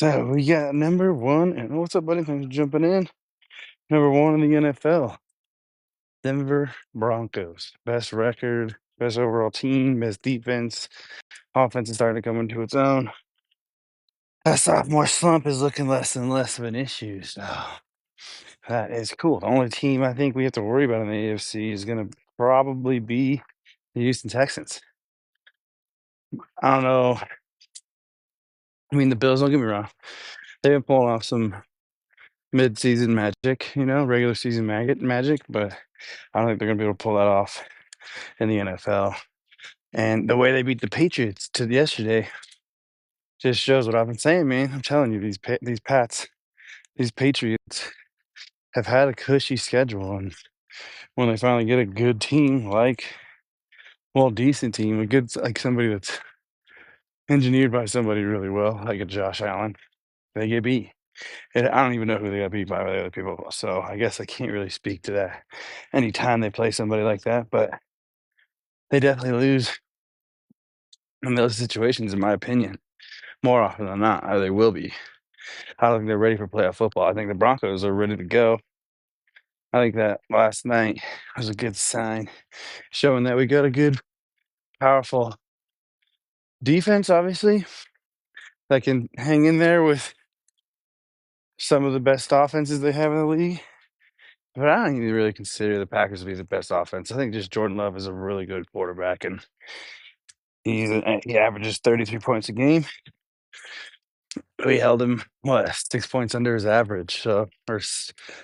So we got number one, and what's up, buddy? Thanks for jumping in. Number one in the NFL, Denver Broncos. Best record, best overall team, best defense. Offense is starting to come into its own. That sophomore slump is looking less and less of an issue. So that is cool. The only team I think we have to worry about in the AFC is going to probably be the Houston Texans. I don't know. I mean, the Bills, don't get me wrong. They've been pulling off some mid-season magic, regular season magic, but I don't think they're going to be able to pull that off in the NFL. And the way they beat the Patriots to yesterday just shows what I've been saying, man. I'm telling you, these Patriots have had a cushy schedule, and when they finally get a good team, decent team, a good like somebody that's engineered by somebody really well, like a Josh Allen, they get beat. And I don't even know who they got beat by the other people, so I guess I can't really speak to that anytime they play somebody like that, but they definitely lose in those situations, in my opinion, more often than not, or they will be. I don't think they're ready for playoff football. I think the Broncos are ready to go. I think that last night was a good sign, showing that we got a good, powerful defense, obviously, that can hang in there with some of the best offenses they have in the league. But I don't even really consider the Packers to be the best offense. I think just Jordan Love is a really good quarterback, and he averages 33 points a game. We held him 6 points under his average, or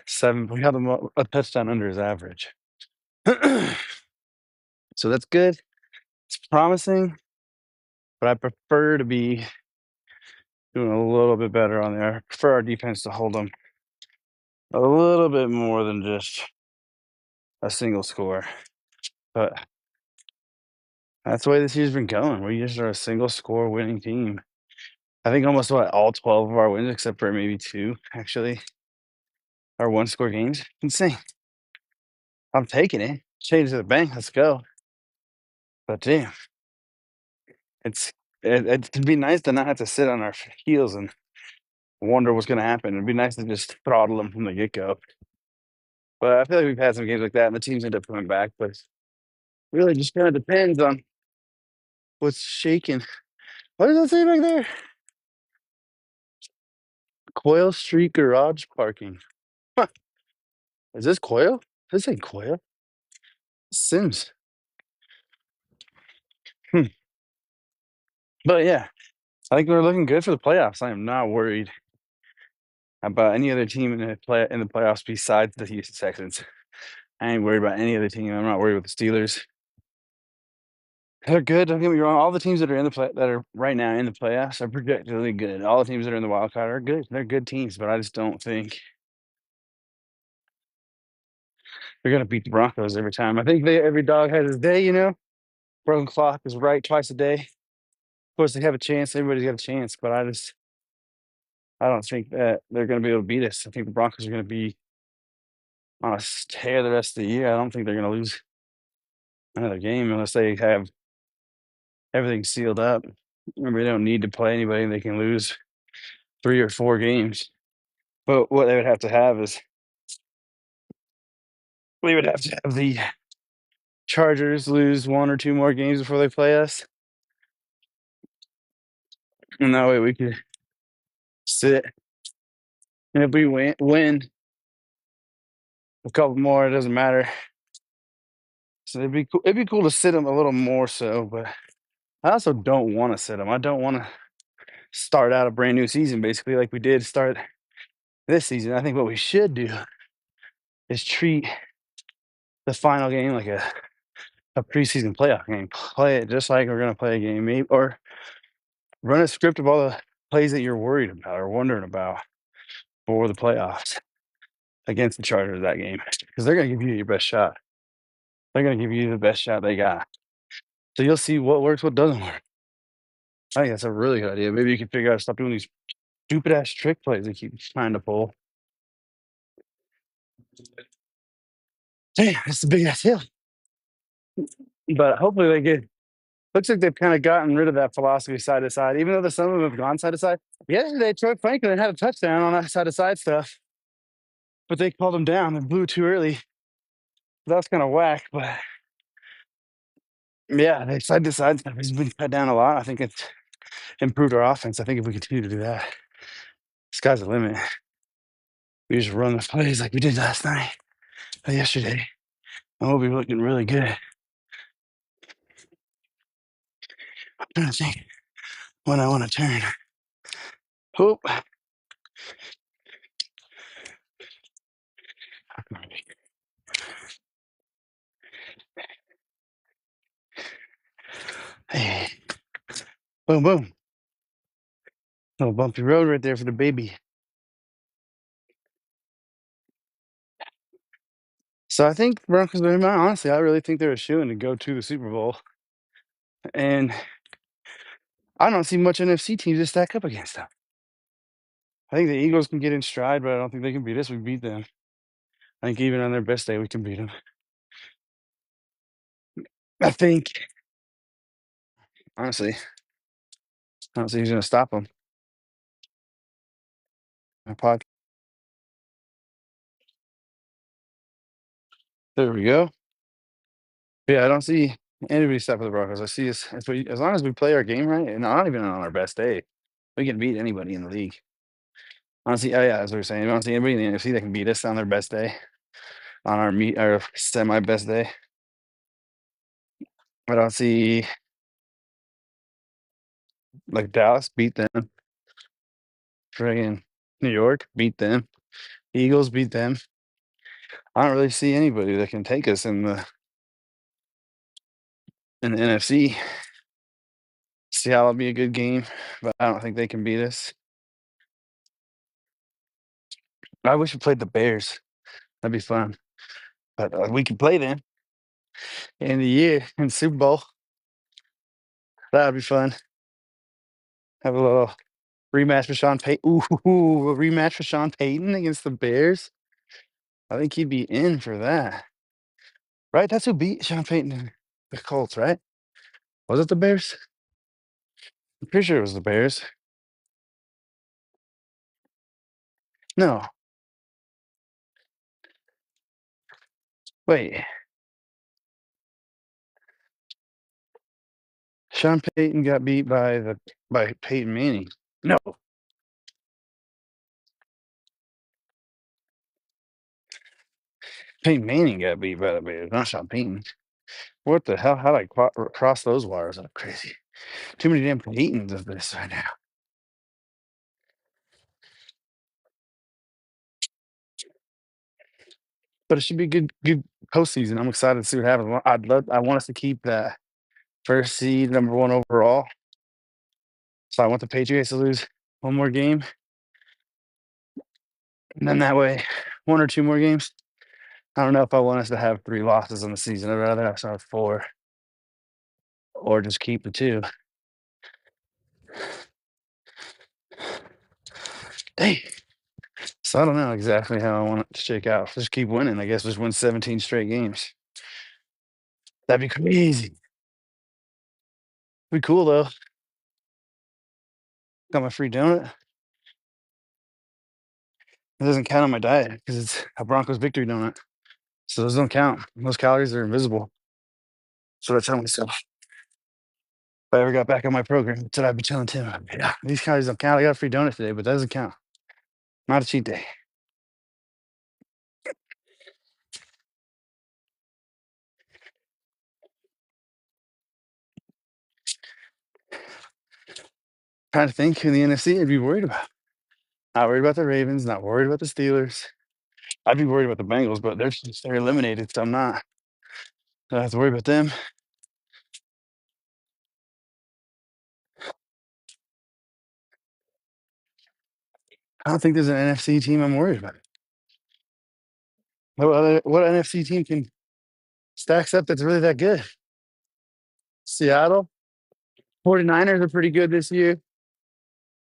7. We held him a touchdown under his average. So that's good. It's promising, but I prefer to be doing a little bit better on there. I prefer our defense to hold them a little bit more than just a single score. But that's the way this year's been going. We just are a single score winning team. I think almost all 12 of our wins, except for maybe 2, actually, are one-score games. Insane. I'm taking it. Change to the bank. Let's go. But damn, it'd be nice to not have to sit on our heels and wonder what's going to happen. It'd be nice to just throttle them from the get-go. But I feel like we've had some games like that, and the teams end up coming back. But it really just kind of depends on what's shaking. What does that say back there? Coil Street Garage Parking. Huh. Is this Coil? This ain't Coil. Sims. Hmm. But yeah, I think we're looking good for the playoffs. I am not worried about any other team in the playoffs besides the Houston Texans. I ain't worried about any other team. I'm not worried with the Steelers. They're good. Don't get me wrong. All the teams that are that are right now in the playoffs are projected good. All the teams that are in the wild card are good. They're good teams, but I just don't think they're gonna beat the Broncos every time. I think every dog has his day. Broken clock is right twice a day. Of course, they have a chance. Everybody's got a chance, but I don't think that they're gonna be able to beat us. I think the Broncos are gonna be on a tear the rest of the year. I don't think they're gonna lose another game unless they have everything sealed up. Remember, they don't need to play anybody. They can lose 3 or 4 games. But what they would have to have is we would have to have the Chargers lose 1 or 2 more games before they play us. And that way we could sit. And if we win a couple more, it doesn't matter. So it'd be cool. It'd be cool to sit them a little more so, but I also don't want to sit them. I don't want to start out a brand new season basically like we did start this season. I think what we should do is treat the final game like a preseason playoff game. Play it just like we're gonna play a game, maybe, or run a script of all the plays that you're worried about or wondering about for the playoffs against the Chargers that game, because they're gonna give you your best shot. They're gonna give you the best shot they got. So you'll see what works, what doesn't work. I think that's a really good idea. Maybe you can figure out to stop doing these stupid ass trick plays they keep trying to pull. Damn, that's a big ass hill. But hopefully they get Looks like they've kind of gotten rid of that philosophy side to side, even though some of them have gone side to side. Yesterday, Troy Franklin had a touchdown on that side to side stuff, but they called him down and blew too early. That was kind of whack, but yeah, the side to side stuff has been cut down a lot. I think it's improved our offense. I think if we continue to do that, sky's the limit. We just run the plays like we did last night, yesterday, and we'll be looking really good. I'm trying to think when I want to turn. Hope. Hey, boom, boom. Little bumpy road right there for the baby. So I think Broncos, honestly, I really think they're a shoo-in to go to the Super Bowl. And I don't see much NFC teams to stack up against them. I think the Eagles can get in stride, but I don't think they can beat us. We beat them. I think even on their best day, we can beat them. I think, honestly, I don't see who's going to stop them. There we go. Yeah, I don't see anybody stopping the Broncos. I see us as long as we play our game right, and not even on our best day, we can beat anybody in the league. Honestly, oh yeah, as we were saying, I don't see anybody in the NFC that can beat us on their best day, on our semi best day. I don't see like Dallas beat them, friggin' New York beat them, Eagles beat them. I don't really see anybody that can take us in the NFC. Seattle will be a good game, but I don't think they can beat us. I wish we played the Bears. That'd be fun. But we can play them in the year in Super Bowl. That would be fun. Have a little rematch with Sean Payton. Ooh, a rematch with Sean Payton against the Bears. I think he'd be in for that. Right? That's who beat Sean Payton and the Colts, right? Was it the Bears? I'm pretty sure it was the Bears. No. Wait. Sean Payton got beat by Peyton Manning. No. Peyton Manning got beat by the Bears, not Sean Payton. What the hell? How did I cross those wires? That's crazy. Too many damn Peytons of this right now. But it should be good postseason. I'm excited to see what happens. I want us to keep that first seed, number one overall. So I want the Patriots to lose one more game, and then that way, one or two more games. I don't know if I want us to have 3 losses in the season. I'd rather us have 4 or just keep the 2. Dang. So I don't know exactly how I want it to shake out. Just keep winning, I guess. Just win 17 straight games. That'd be crazy. Be cool though. Got my free donut. It doesn't count on my diet because it's a Broncos victory donut. So those don't count. Those calories are invisible. So I tell myself. If I ever got back on my program, that's what I'd be telling Tim. Yeah, these calories don't count. I got a free donut today, but that doesn't count. Not a cheat day. Trying to think who in the NFC I'd be worried about. Not worried about the Ravens, not worried about the Steelers. I'd be worried about the Bengals, but they're eliminated, so I'm not. I don't have to worry about them. I don't think there's an NFC team I'm worried about. What NFC team can stacks up that's really that good? Seattle. 49ers are pretty good this year,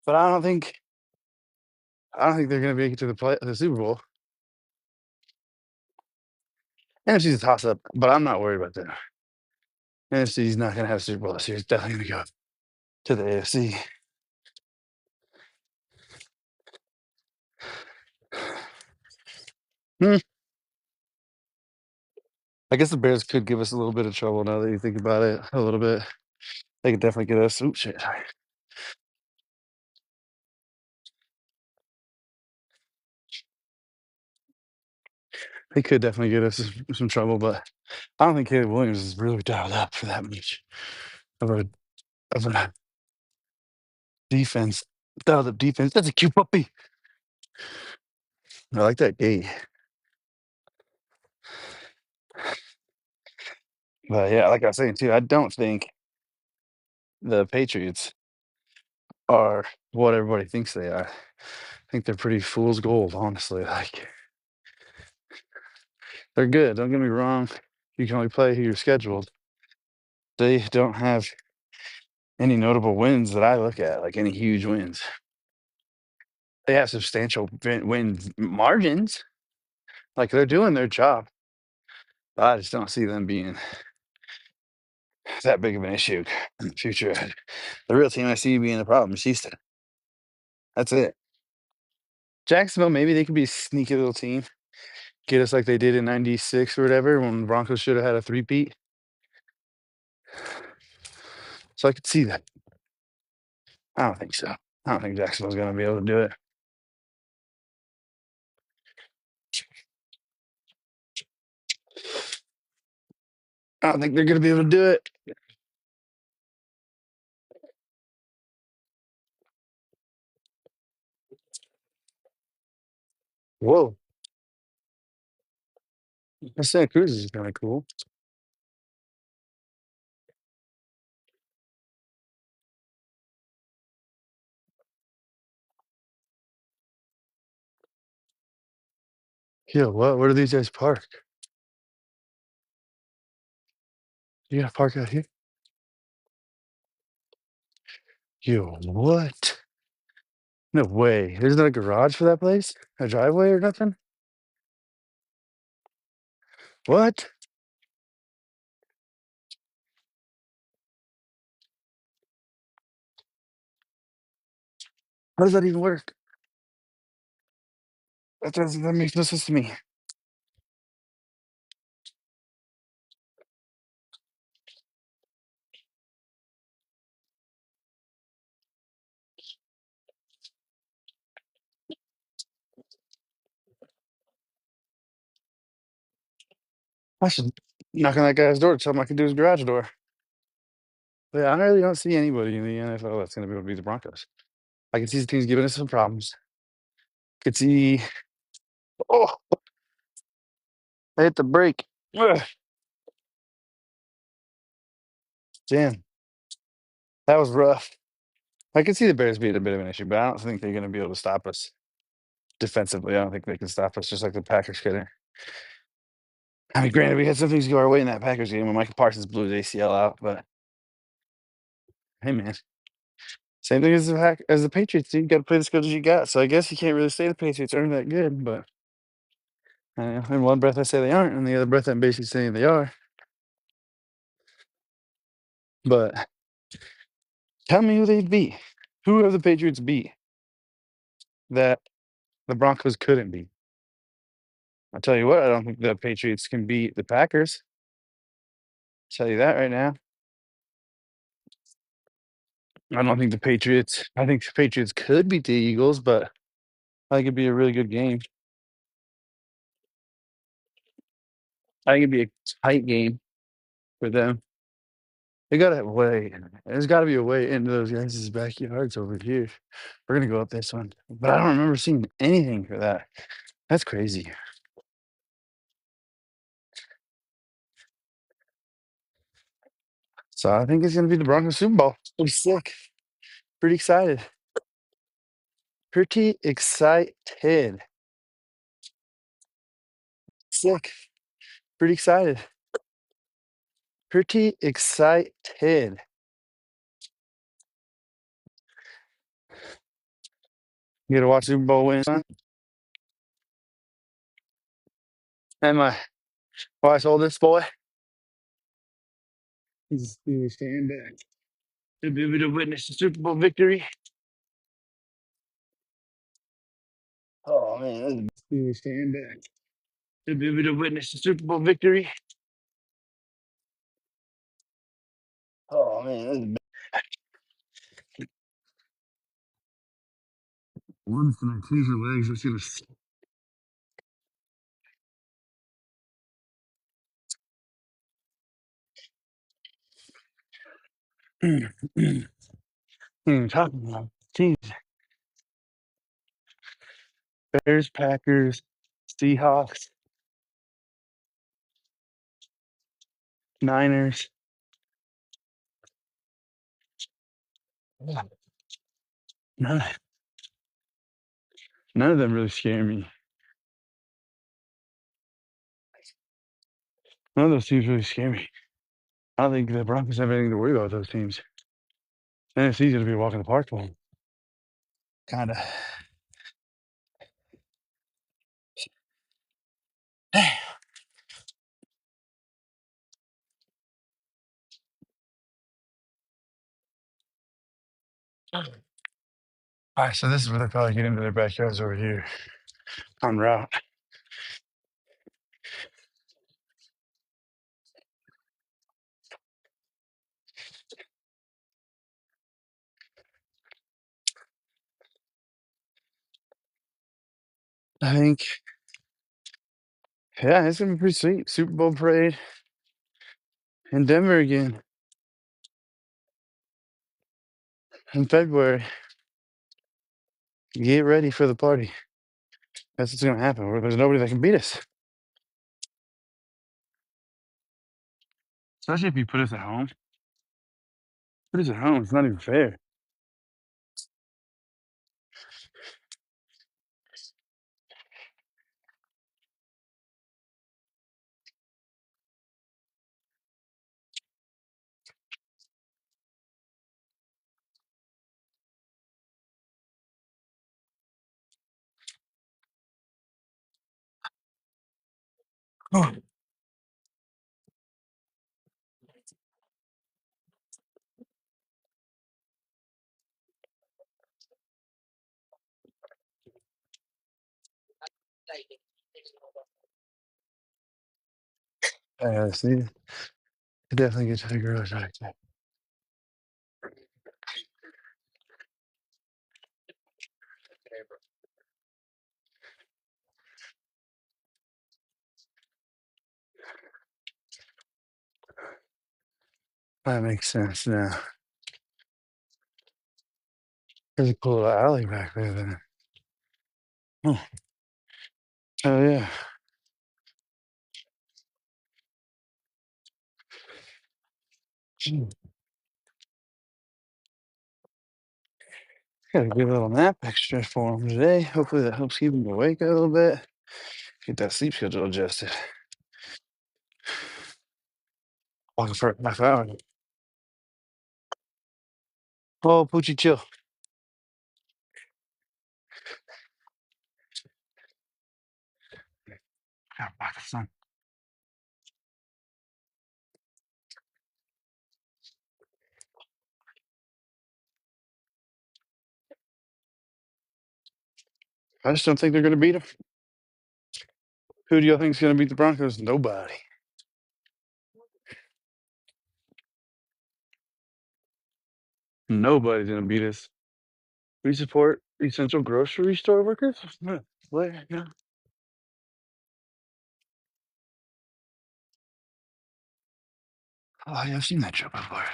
but I don't think they're going to make it to the Super Bowl. NFC's a toss up, but I'm not worried about them. NFC's not gonna have a Super Bowl this year. It's definitely gonna go to the AFC. Hmm. I guess the Bears could give us a little bit of trouble now that you think about it a little bit. They could definitely get us. Ooh, shit. Sorry. They could definitely get us some trouble, but I don't think Caleb Williams is really dialed up for that much of a of a defense. Dialed up defense. That's a cute puppy. I like that gate. But yeah, like I was saying too, I don't think the Patriots are what everybody thinks they are. I think they're pretty fool's gold, honestly. Like they're good. Don't get me wrong. You can only play who you're scheduled. They don't have any notable wins that I look at, like any huge wins. They have substantial win margins. Like they're doing their job. But I just don't see them being that big of an issue in the future. The real team I see being the problem is Houston. That's it. Jacksonville, maybe they could be a sneaky little team. Get us like they did in '96 or whatever when the Broncos should have had a three-peat. So I could see that. I don't think so. I don't think Jacksonville's going to be able to do it. I don't think they're going to be able to do it. Whoa. Santa Cruz is kind of cool. Yeah, what? Where do these guys park? You got to park out here? Yo, what? No way. There's not a garage for that place? A driveway or nothing? What? How does that even work? That makes no sense to me. I should knock on that guy's door, tell him I can do his garage door. But yeah, I really don't see anybody in the NFL that's going to be able to beat the Broncos. I can see the team's giving us some problems. Could see. Oh, I hit the brake. Ugh, damn, that was rough. I can see the Bears being a bit of an issue, but I don't think they're going to be able to stop us defensively. I don't think they can stop us just like the Packers could. I mean, granted, we had some things go our way in that Packers game when Michael Parsons blew his ACL out, but hey, man, same thing as the Patriots. You got to play the schedules you got. So I guess you can't really say the Patriots aren't that good, but in one breath I say they aren't, and the other breath I'm basically saying they are. But tell me who they beat. Who have the Patriots beat that the Broncos couldn't beat? I'll tell you what, I don't think the Patriots can beat the Packers. Tell you that right now. I don't think the Patriots. I think the Patriots could beat the Eagles, but I think it'd be a really good game. I think it'd be a tight game for them. They got to way. There's got to be a way into those guys' backyards over here. We're gonna go up this one, but I don't remember seeing anything for that. That's crazy. So I think it's gonna be the Broncos Super Bowl. Pretty sick. Pretty excited. Pretty excited. Sick. Pretty excited. Pretty excited. You gotta watch Super Bowl win, son. And my wife's oldest boy. He's stand back to be able to witness the Super Bowl victory. Oh man, stand back to be able to witness the Super Bowl victory. Oh man, one's gonna cleave her legs. It's gonna. Talking about, geez, Bears, Packers, Seahawks, Niners. Yeah. None, none of them really scare me. None of those teams really scare me. I don't think the Broncos have anything to worry about with those teams. NFC's gonna be a walk in the park for them. Kind of. All right, so this is where they probably get into their backyards over here on route. I think, yeah, it's gonna be pretty sweet. Super Bowl parade in Denver again in February. Get ready for the party. That's what's gonna happen. There's nobody that can beat us. Especially if you put us at home. Put us at home. It's not even fair. Oh, yeah, see, it definitely gets the girls right there. That makes sense now. There's a cool little alley back there then. Oh, hell yeah. Gee, got a good little nap extra for him today. Hopefully that helps keep him awake a little bit. Get that sleep schedule adjusted. Walking for a half hour. Oh, Poochie, chill. Yeah, back to sun. I just don't think they're going to beat them. Who do you think is going to beat the Broncos? Nobody. Nobody's going to beat us. We support essential grocery store workers. What? No. Oh, yeah, I've seen that joke before.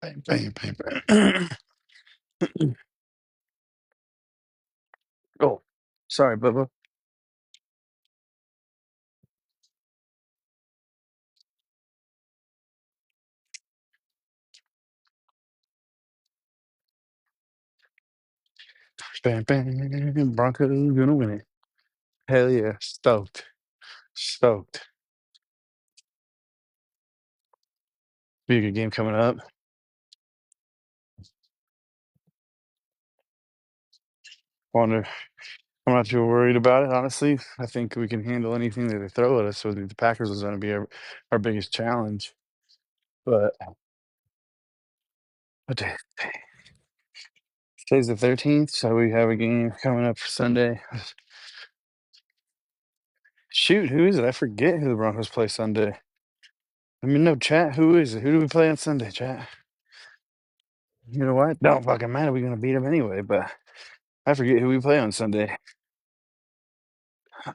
Bang, bang, bang, bang. Oh, sorry, Bubba. Bang, bang. Broncos gonna win it. Hell yeah. Stoked. Stoked. Be a good game coming up. Wonder. I'm not too worried about it, honestly. I think we can handle anything that they throw at us. So the Packers is going to be our biggest challenge. But what day? Today's the 13th, so we have a game coming up for Sunday. Shoot, who is it? I forget who the Broncos play Sunday. I mean, no, chat. Who is it? Who do we play on Sunday, chat? You know what? Don't fucking matter. We're gonna beat them anyway. But I forget who we play on Sunday.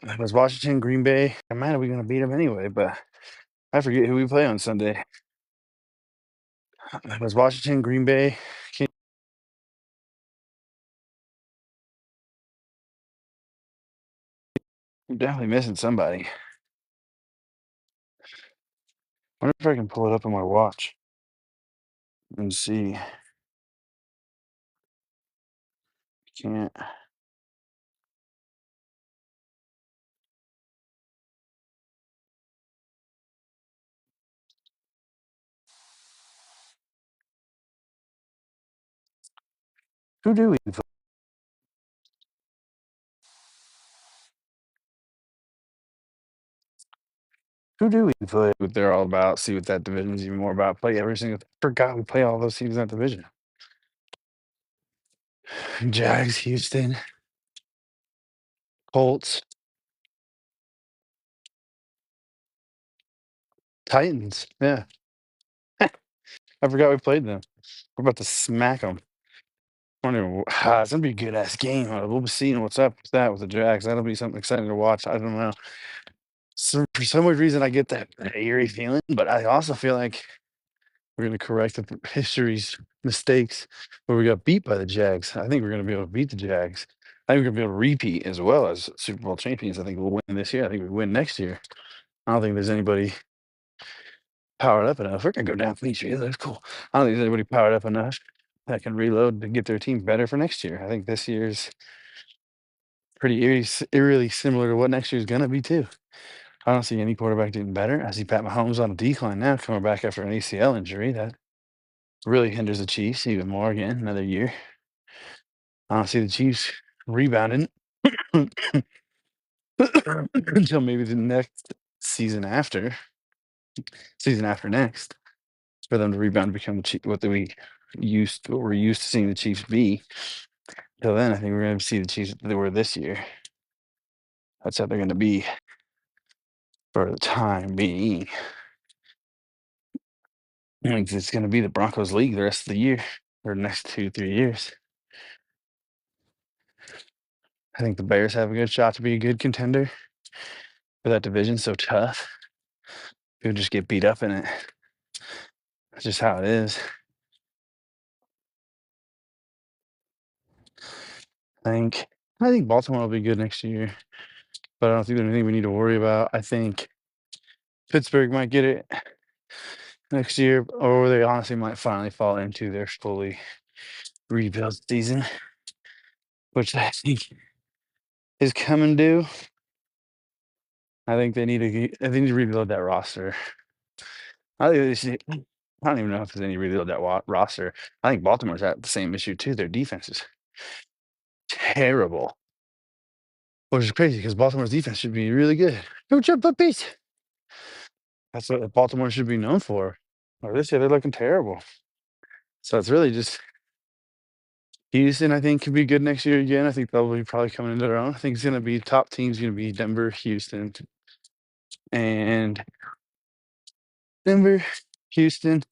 It was Washington, Green Bay. Don't matter. We're gonna beat them anyway. But I forget who we play on Sunday. It was Washington, Green Bay. I'm definitely missing somebody. Wonder if I can pull it up on my watch and see. Can't. Who do we play? Who do we play? What they're all about. See what that division is even more about. Play every single. Forgot we play all those teams in that division. Jags, Houston, Colts, Titans. Yeah, I forgot we played them. We're about to smack them. It's gonna be a good ass game. We'll be seeing what's up with that with the Jags. That'll be something exciting to watch. I don't know. So for some weird reason, I get that eerie feeling, but I also feel like we're gonna correct the history's mistakes where we got beat by the Jags. I think we're gonna be able to beat the Jags. I think we're gonna be able to repeat as well as Super Bowl champions. I think we'll win this year. I think we win next year. I don't think there's anybody powered up enough. We're gonna go down Fleet. That's cool. I don't think there's anybody powered up enough that can reload to get their team better for next year. I think this year's pretty eerily similar to what next year's gonna be too. I don't see any quarterback getting better. I see Pat Mahomes on a decline now, coming back after an ACL injury. That really hinders the Chiefs even more again, another year. I don't see the Chiefs rebounding until maybe the next season after next, for them to rebound and become the what we're used to seeing the Chiefs be. Till then, I think we're going to see the Chiefs that they were this year. That's how they're going to be for the time being. I think it's going to be the Broncos league the rest of the year, or the next 2-3 years. I think the Bears have a good shot to be a good contender for that division. So tough. People just get beat up in it. That's just how it is. I think Baltimore will be good next year, but I don't think there's anything we need to worry about. I think Pittsburgh might get it next year, or they honestly might finally fall into their fully rebuild season, which I think is coming due. I think they need to rebuild that roster. I think they should, I don't even know if there's any rebuild that roster. I think Baltimore's at the same issue too. Their defense is terrible, which is crazy because Baltimore's defense should be really good. No jump puppies. That's what Baltimore should be known for. Or this year they're looking terrible. So it's really just Houston. I think could be good next year again. I think they'll be probably coming into their own. I think it's going to be top teams. Going to be and Denver, Houston,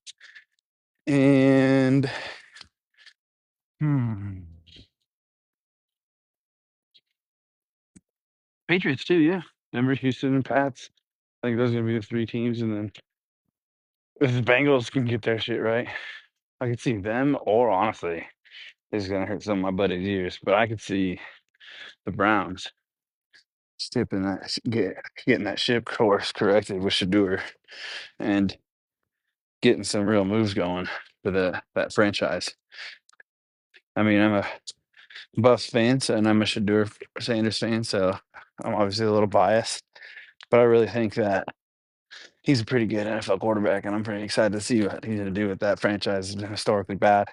and Patriots too. Yeah, Denver, Houston, and Pats. I think those are going to be the three teams, and then if the Bengals can get their shit right, I could see them. Or honestly, this is going to hurt some of my buddies' ears, but I could see the Browns getting that ship course corrected with Shadur and getting some real moves going for that franchise. I mean, I'm a Buffs fan, and I'm a Shadur Sanders fan, so I'm obviously a little biased. But I really think that he's a pretty good NFL quarterback, and I'm pretty excited to see what he's going to do with that franchise. It's been historically bad.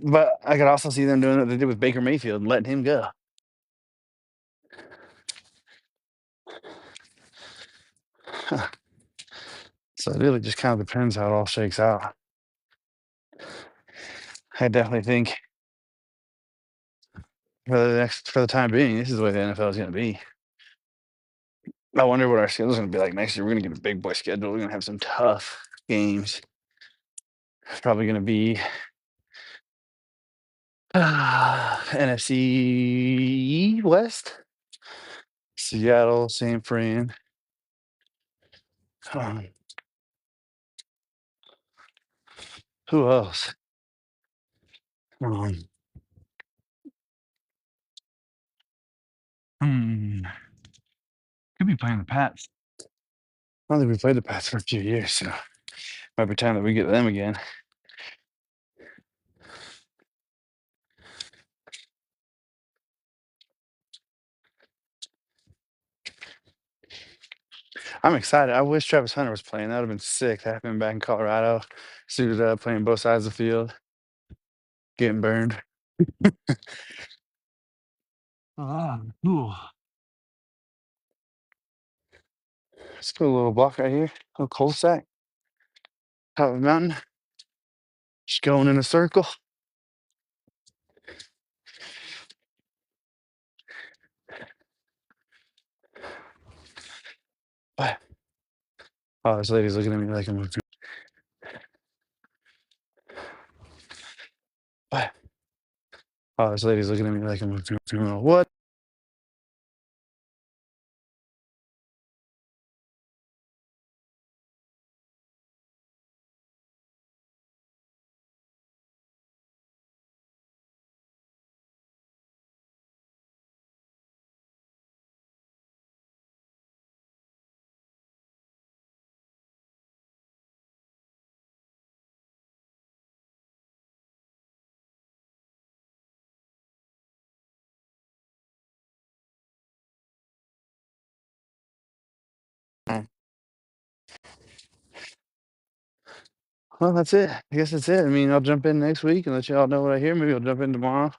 But I could also see them doing what they did with Baker Mayfield and letting him go. So it really just kind of depends how it all shakes out. I definitely think for the time being, this is the way the NFL is going to be. I wonder what our schedule is going to be like next year. We're going to get a big boy schedule. We're going to have some tough games. It's probably going to be NFC West, Seattle, San Fran. Um, who else? Um, hmm, could be playing the Pats. I don't think we played the Pats for a few years, so might be time that we get them again. I'm excited. I wish Travis Hunter was playing. That would have been sick to have him back in Colorado, suited up, playing both sides of the field, getting burned. Cool. Let's put a little block right here, a little cul-de-sac, top of a mountain, just going in a circle. Bye. Oh, this lady's looking at me like I'm a Bye. Oh, this lady's looking at me like I'm a criminal. What? Well, that's it. I guess that's it. I mean, I'll jump in next week and let y'all know what I hear. Maybe I'll jump in tomorrow.